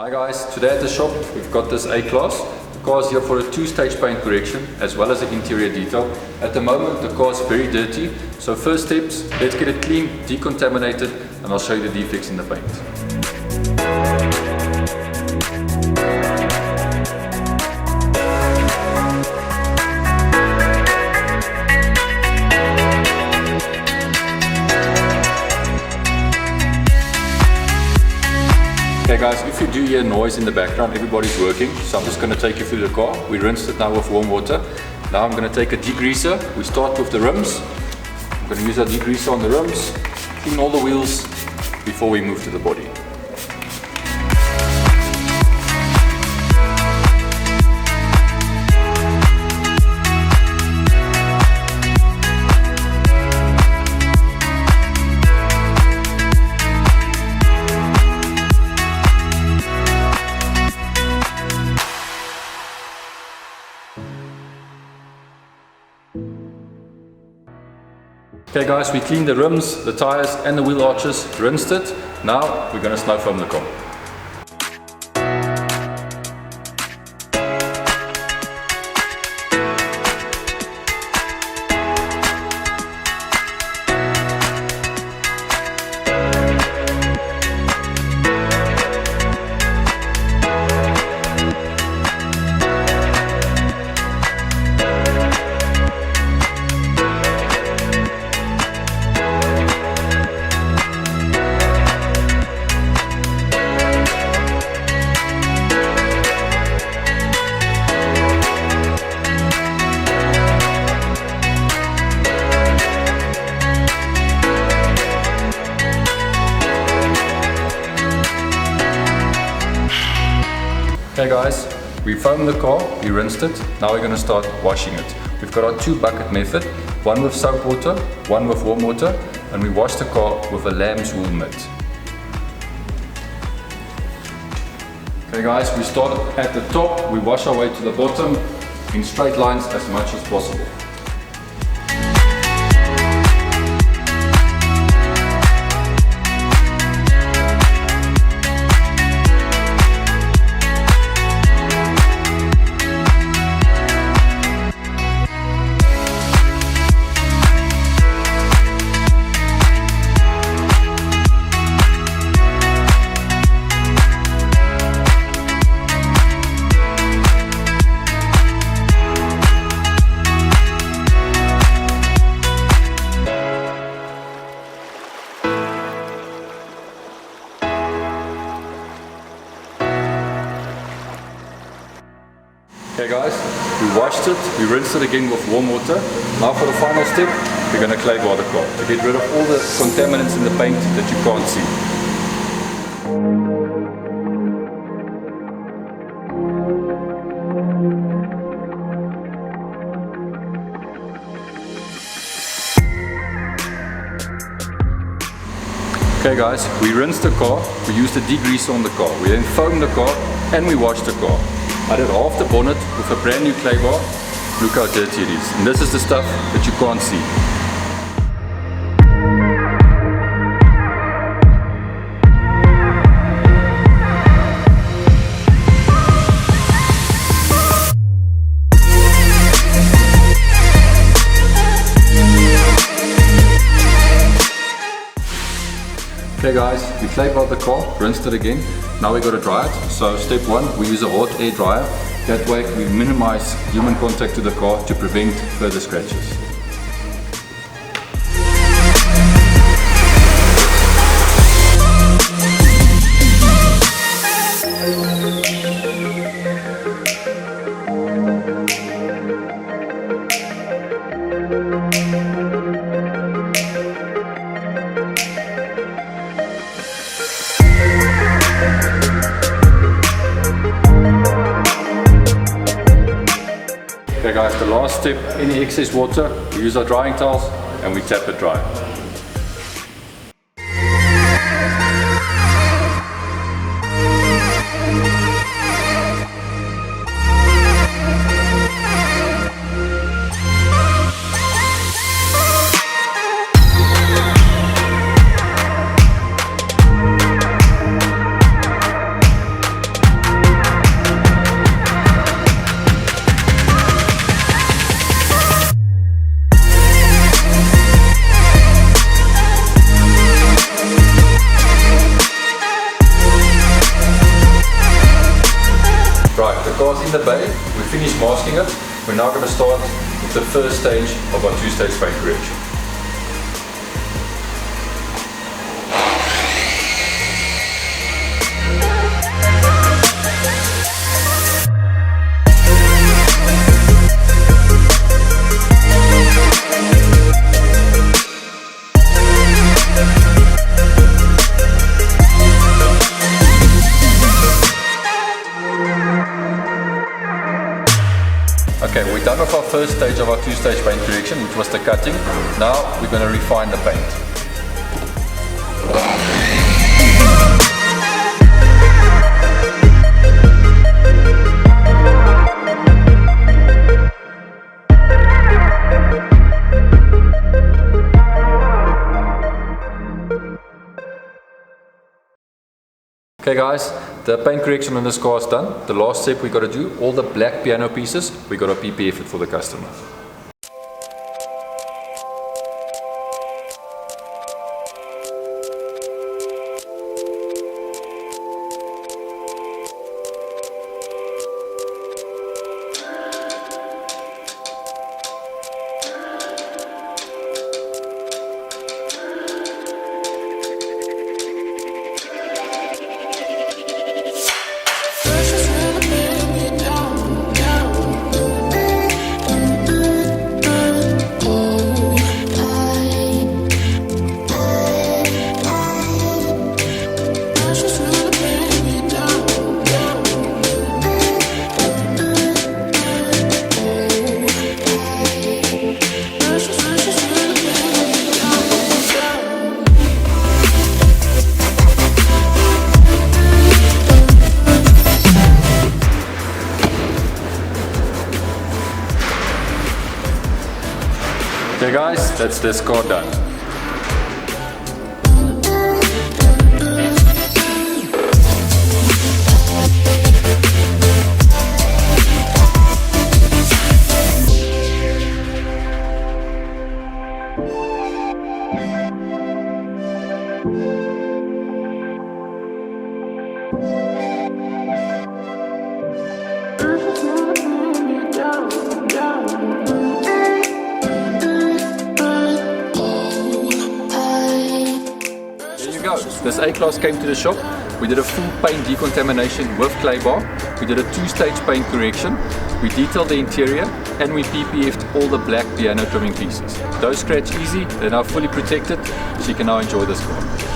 Hi guys, today at the shop we've got this A-Class. The car is here for a 2-stage paint correction as well as an interior detail. At the moment the car is very dirty, so first steps, let's get it clean, decontaminated, and I'll show you the defects in the paint. Okay guys, if you do hear noise in the background, everybody's working, so I'm just going to take you through the car. We rinsed it now with warm water. Now I'm going to take a degreaser. We start with the rims. I'm going to use a degreaser on the rims, clean all the wheels before we move to the body. Okay guys, we cleaned the rims, the tires and the wheel arches, rinsed it. Now we're going to snow foam the car. Okay guys, we foamed the car, we rinsed it, now we're going to start washing it. We've got our 2-bucket method, one with soap water, one with warm water, and we wash the car with a lamb's wool mitt. Okay guys, we start at the top, we wash our way to the bottom in straight lines as much as possible. Okay guys, we washed it, we rinsed it again with warm water. Now for the final step, we're going to clay bar the car to get rid of all the contaminants in the paint that you can't see. Okay guys, we rinsed the car, we used a degreaser on the car, we then foamed the car and we washed the car. I did half the bonnet with a brand new clay bar. Look how dirty it is. And this is the stuff that you can't see. Okay guys, we clay barred the car, rinsed it again. Now we got to dry it. So step 1, we use a hot air dryer. That way we minimize human contact to the car to prevent further scratches. Okay guys, the last step, any excess water, we use our drying towels and we tap it dry. the car's in the bay, we finished masking it. We're now going to start with the first stage of our two-stage paint correction. Okay, we're done with our first stage of our two-stage paint correction, which was the cutting. Now we're going to refine the paint. Okay guys, the paint correction on this car is done. The last step we got to do, all the black piano pieces, we got to PPF it for the customer. Okay guys, that's this car done. This A-Class came to the shop. We did a full paint decontamination with clay bar. We did a two-stage paint correction. We detailed the interior and we PPF'd all the black piano trimming pieces. Those scratch easy, they're now fully protected, so you can now enjoy this car.